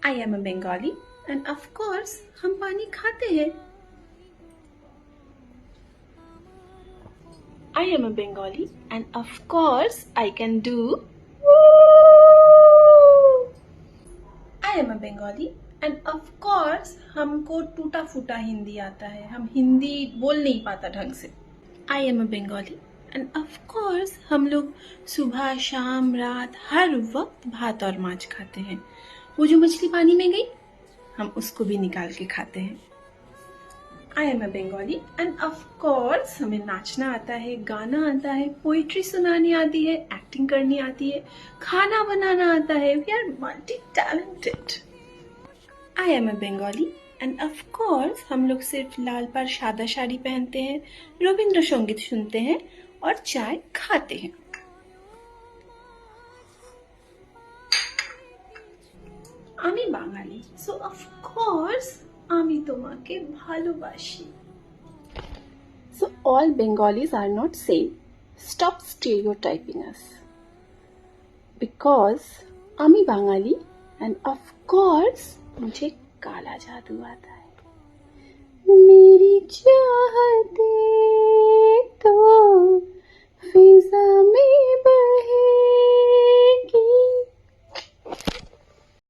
I am a Bengali and of course हम पानी खाते हैं. I am a Bengali and of course I can do. I am a Bengali and of course हमको टूटा फूटा हिंदी आता है. हम हिंदी बोल नहीं पाता ढंग से. I am a Bengali and of course हम लोग सुबह शाम रात हर वक्त भात और माछ खाते हैं. वो जो मछली पानी में गई हम उसको भी निकाल के खाते हैं. I am a Bengali and of course हमें नाचना आता है, गाना आता है, पोइट्री सुनानी आती है, एक्टिंग करनी आती है, खाना बनाना आता है. We are multi-talented. I am a Bengali and of course हम लोग सिर्फ लाल पर सादा साड़ी पहनते हैं, रविंद्र संगीत सुनते हैं और चाय खाते हैं. আমি বাঙালি, so of course আমি তোমাকে ভালোবাসি. So all Bengalis are not same. Stop stereotyping us. Because আমি বাঙালি and of course मुझे काला जादू आता है. मेरी चाहते